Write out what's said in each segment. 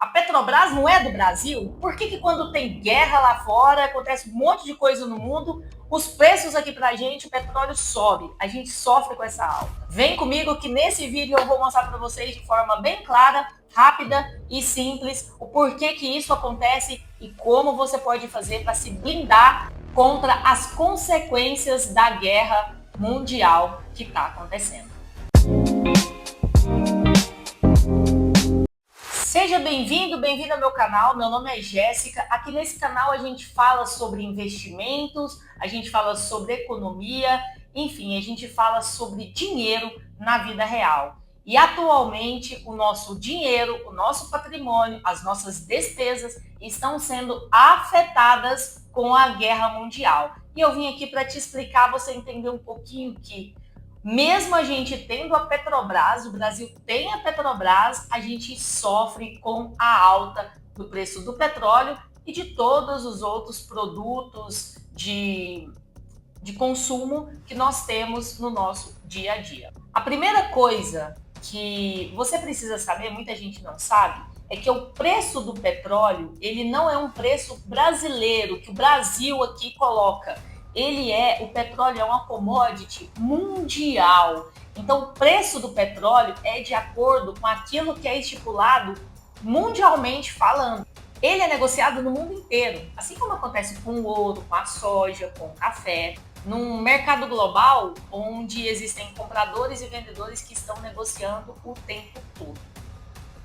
A Petrobras não é do Brasil? Por que quando tem guerra lá fora, acontece um monte de coisa no mundo, os preços aqui pra gente, o petróleo sobe, a gente sofre com essa alta? Vem comigo que nesse vídeo eu vou mostrar para vocês de forma bem clara, rápida e simples o porquê que isso acontece e como você pode fazer para se blindar contra as consequências da guerra mundial que está acontecendo. Seja bem-vindo, bem-vinda ao meu canal. Meu nome é Jéssica. Aqui nesse canal a gente fala sobre investimentos, a gente fala sobre economia, enfim, a gente fala sobre dinheiro na vida real. E atualmente o nosso dinheiro, o nosso patrimônio, as nossas despesas estão sendo afetadas com a guerra mundial. E eu vim aqui para te explicar, você entender um pouquinho que mesmo a gente tendo a Petrobras, o Brasil tem a Petrobras, a gente sofre com a alta do preço do petróleo e de todos os outros produtos de consumo que nós temos no nosso dia a dia. A primeira coisa que você precisa saber, muita gente não sabe, é que o preço do petróleo, ele não é um preço brasileiro, que o Brasil aqui coloca. O petróleo é uma commodity mundial. Então, o preço do petróleo é de acordo com aquilo que é estipulado mundialmente falando. Ele é negociado no mundo inteiro, assim como acontece com o ouro, com a soja, com o café, num mercado global onde existem compradores e vendedores que estão negociando o tempo todo.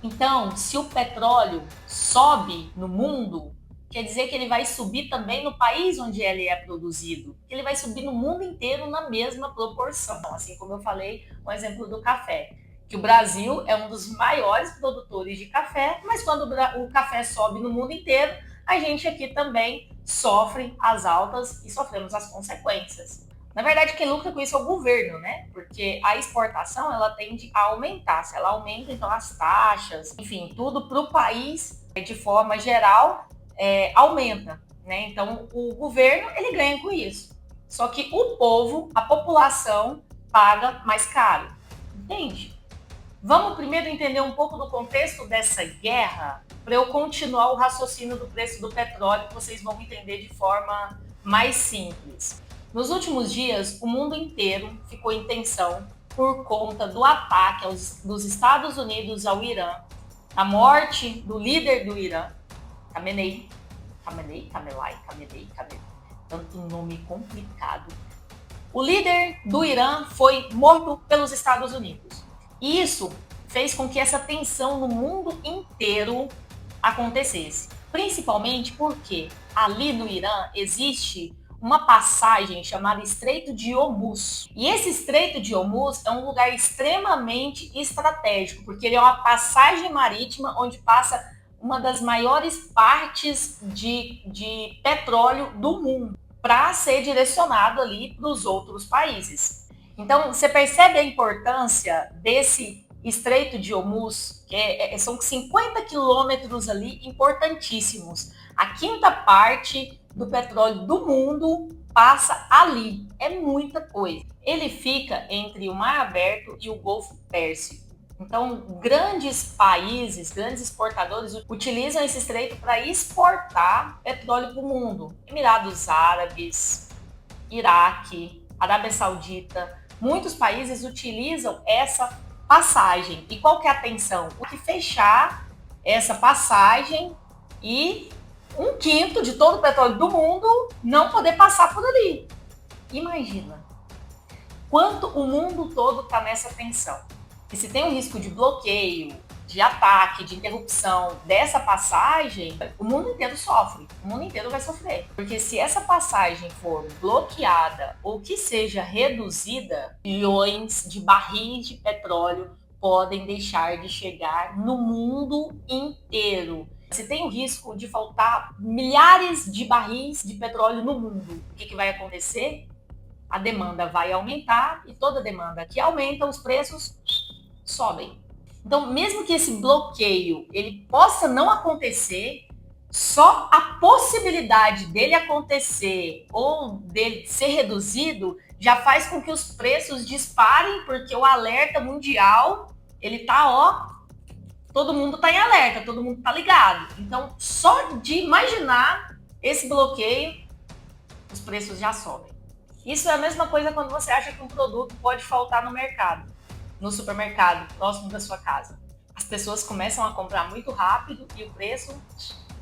Então, se o petróleo sobe no mundo, quer dizer que ele vai subir também no país onde ele é produzido. Ele vai subir no mundo inteiro na mesma proporção. Assim como eu falei, um exemplo do café. Que o Brasil é um dos maiores produtores de café, mas quando o café sobe no mundo inteiro, a gente aqui também sofre as altas e sofremos as consequências. Na verdade, quem lucra com isso é o governo, né? Porque a exportação, ela tende a aumentar. Se ela aumenta, então as taxas, enfim, tudo para o país, de forma geral, aumenta, né? Então, o governo, ele ganha com isso. Só que o povo, a população, paga mais caro. Entende? Vamos primeiro entender um pouco do contexto dessa guerra, para eu continuar o raciocínio do preço do petróleo, que vocês vão entender de forma mais simples. Nos últimos dias, o mundo inteiro ficou em tensão por conta do ataque dos Estados Unidos ao Irã, a morte do líder do Irã, Khamenei, tanto nome complicado. O líder do Irã foi morto pelos Estados Unidos. E isso fez com que essa tensão no mundo inteiro acontecesse. Principalmente porque ali no Irã existe uma passagem chamada Estreito de Hormuz. E esse Estreito de Hormuz é um lugar extremamente estratégico, porque ele é uma passagem marítima onde passa uma das maiores partes de petróleo do mundo para ser direcionado ali para os outros países. Então, você percebe a importância desse Estreito de Hormuz, que são 50 quilômetros ali importantíssimos. A quinta parte do petróleo do mundo passa ali. É muita coisa. Ele fica entre o Mar Aberto e o Golfo Pérsico. Então, grandes países, grandes exportadores utilizam esse estreito para exportar petróleo para o mundo. Emirados Árabes, Iraque, Arábia Saudita, muitos países utilizam essa passagem. E qual que é a tensão? O que fechar essa passagem e 1/5 de todo o petróleo do mundo não poder passar por ali. Imagina quanto o mundo todo está nessa tensão. E se tem um risco de bloqueio, de ataque, de interrupção dessa passagem, o mundo inteiro sofre, o mundo inteiro vai sofrer. Porque se essa passagem for bloqueada ou que seja reduzida, milhões de barris de petróleo podem deixar de chegar no mundo inteiro. Se tem o risco de faltar milhares de barris de petróleo no mundo, o que vai acontecer? A demanda vai aumentar e toda demanda que aumenta, os preços sobem. Então, mesmo que esse bloqueio ele possa não acontecer, só a possibilidade dele acontecer ou dele ser reduzido já faz com que os preços disparem, porque o alerta mundial ele tá todo mundo está em alerta, todo mundo está ligado. Então, só de imaginar esse bloqueio, os preços já sobem. Isso é a mesma coisa quando você acha que um produto pode faltar no mercado, no supermercado, próximo da sua casa. As pessoas começam a comprar muito rápido e o preço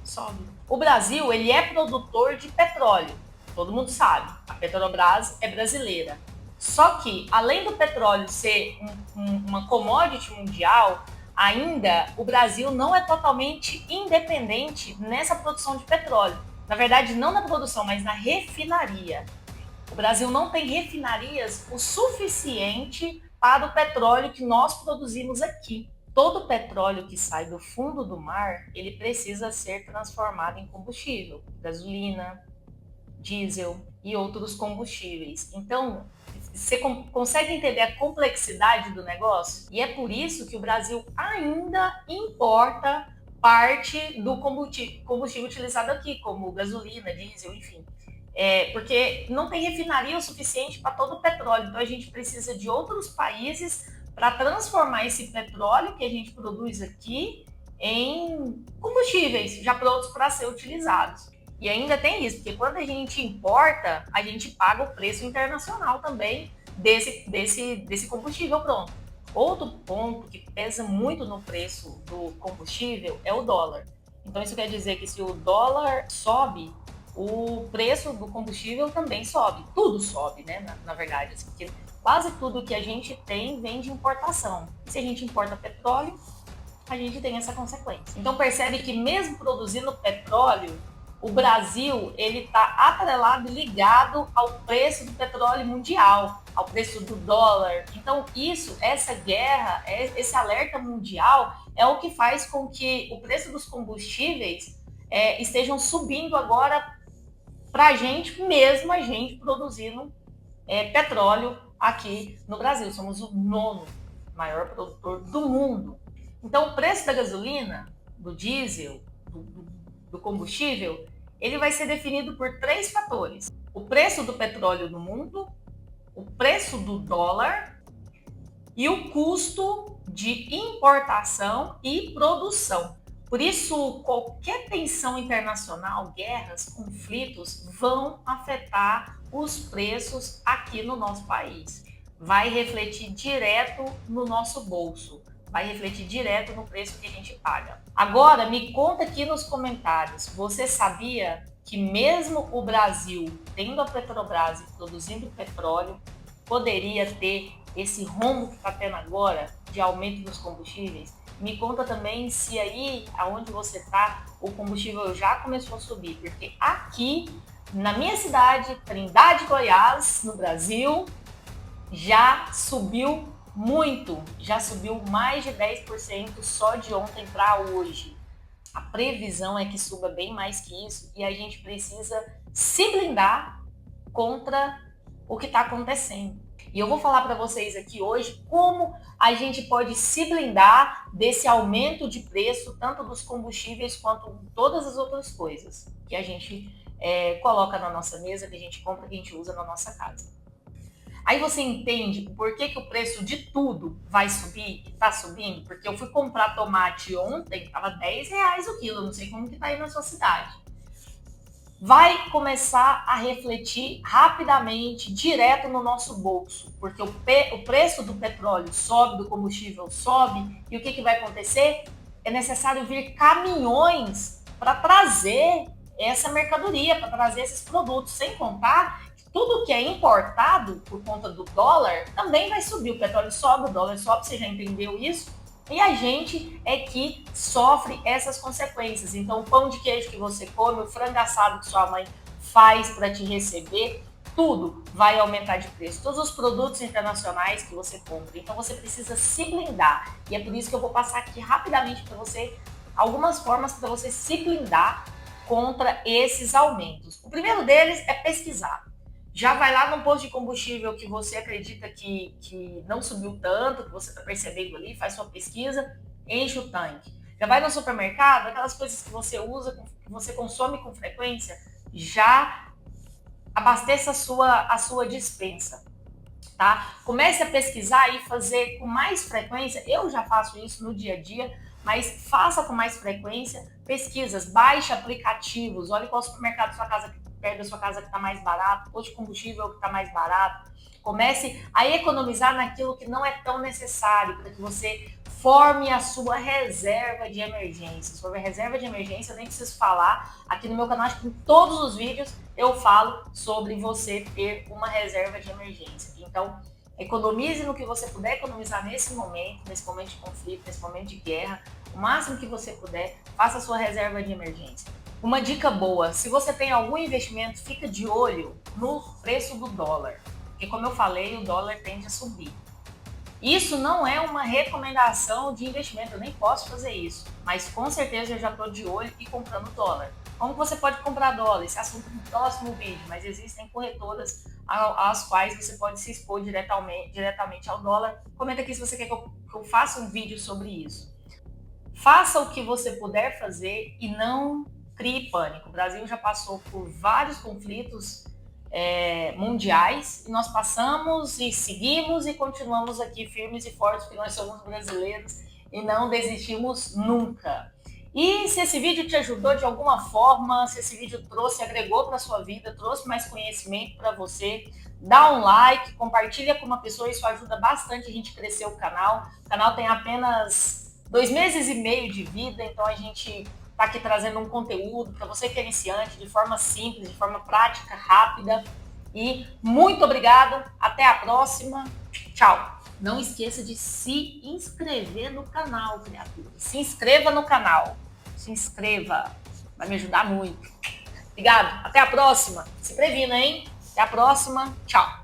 sobe. O Brasil, ele é produtor de petróleo, todo mundo sabe. A Petrobras é brasileira. Só que, além do petróleo ser uma commodity mundial, ainda o Brasil não é totalmente independente nessa produção de petróleo. Na verdade, não na produção, mas na refinaria. O Brasil não tem refinarias o suficiente para o petróleo que nós produzimos aqui. Todo petróleo que sai do fundo do mar, ele precisa ser transformado em combustível, gasolina, diesel e outros combustíveis. Então, você consegue entender a complexidade do negócio? E é por isso que o Brasil ainda importa parte do combustível utilizado aqui, como gasolina, diesel, enfim. Porque não tem refinaria o suficiente para todo o petróleo. Então a gente precisa de outros países para transformar esse petróleo que a gente produz aqui em combustíveis já prontos para ser utilizados. E ainda tem isso, porque quando a gente importa, a gente paga o preço internacional também desse combustível pronto. Outro ponto que pesa muito no preço do combustível é o dólar. Então isso quer dizer que se o dólar sobe, o preço do combustível também sobe. Tudo sobe, né? Na verdade, assim, porque quase tudo que a gente tem vem de importação. Se a gente importa petróleo, a gente tem essa consequência. Então percebe que mesmo produzindo petróleo, o Brasil ele está atrelado e ligado ao preço do petróleo mundial, ao preço do dólar. Então essa guerra, esse alerta mundial é o que faz com que o preço dos combustíveis estejam subindo agora para a gente, mesmo a gente produzindo petróleo aqui no Brasil. Somos o 9º maior produtor do mundo. Então, o preço da gasolina, do diesel, do combustível, ele vai ser definido por 3 fatores. O preço do petróleo no mundo, o preço do dólar e o custo de importação e produção. Por isso, qualquer tensão internacional, guerras, conflitos, vão afetar os preços aqui no nosso país. Vai refletir direto no nosso bolso, vai refletir direto no preço que a gente paga. Agora, me conta aqui nos comentários, você sabia que mesmo o Brasil, tendo a Petrobras e produzindo petróleo, poderia ter esse rombo que está tendo agora de aumento dos combustíveis? Me conta também se aí, aonde você está, o combustível já começou a subir, porque aqui, na minha cidade, Trindade, Goiás, no Brasil, já subiu muito, já subiu mais de 10% só de ontem para hoje. A previsão é que suba bem mais que isso e a gente precisa se blindar contra o que está acontecendo. E eu vou falar para vocês aqui hoje como a gente pode se blindar desse aumento de preço, tanto dos combustíveis quanto todas as outras coisas que a gente coloca na nossa mesa, que a gente compra, que a gente usa na nossa casa. Aí você entende por que o preço de tudo vai subir, está subindo? Porque eu fui comprar tomate ontem, estava R$10 o quilo, não sei como que está aí na sua cidade. Vai começar a refletir rapidamente, direto no nosso bolso, porque o preço do petróleo sobe, do combustível sobe, e o que vai acontecer? É necessário vir caminhões para trazer essa mercadoria, para trazer esses produtos, sem contar que tudo que é importado por conta do dólar também vai subir. O petróleo sobe, o dólar sobe, você já entendeu isso? E a gente é que sofre essas consequências. Então, o pão de queijo que você come, o frango assado que sua mãe faz para te receber, tudo vai aumentar de preço. Todos os produtos internacionais que você compra. Então, você precisa se blindar. E é por isso que eu vou passar aqui rapidamente para você algumas formas para você se blindar contra esses aumentos. O primeiro deles é pesquisar. Já vai lá num posto de combustível que você acredita que não subiu tanto, que você está percebendo ali, faz sua pesquisa, enche o tanque. Já vai no supermercado, aquelas coisas que você usa, que você consome com frequência, já abasteça a sua despensa, tá? Comece a pesquisar e fazer com mais frequência. Eu já faço isso no dia a dia, mas faça com mais frequência pesquisas, baixe aplicativos, olhe qual supermercado da sua casa, perto da sua casa que está mais barato, ou de combustível que está mais barato. Comece a economizar naquilo que não é tão necessário, para que você forme a sua reserva de emergência. Sobre a reserva de emergência, eu nem preciso falar. Aqui no meu canal, acho que em todos os vídeos, eu falo sobre você ter uma reserva de emergência. Então, economize no que você puder economizar nesse momento de conflito, nesse momento de guerra. O máximo que você puder, faça a sua reserva de emergência. Uma dica boa, se você tem algum investimento, fica de olho no preço do dólar. Porque, como eu falei, o dólar tende a subir. Isso não é uma recomendação de investimento, eu nem posso fazer isso. Mas com certeza eu já estou de olho e comprando dólar. Como você pode comprar dólar? Esse assunto no próximo vídeo, mas existem corretoras às quais você pode se expor diretamente ao dólar. Comenta aqui se você quer que eu faça um vídeo sobre isso. Faça o que você puder fazer e não crie pânico. O Brasil já passou por vários conflitos mundiais, e nós passamos e seguimos e continuamos aqui firmes e fortes, porque nós somos brasileiros e não desistimos nunca. E se esse vídeo te ajudou de alguma forma, se esse vídeo agregou para a sua vida, trouxe mais conhecimento para você, dá um like, compartilha com uma pessoa, isso ajuda bastante a gente crescer o canal. O canal tem apenas 2 meses e meio de vida, então a gente está aqui trazendo um conteúdo para você que é iniciante, de forma simples, de forma prática, rápida. E muito obrigada, até a próxima, tchau! Não esqueça de se inscrever no canal, criatura. Se inscreva no canal, se inscreva, vai me ajudar muito. Obrigado, até a próxima, se previna, hein? Até a próxima, tchau!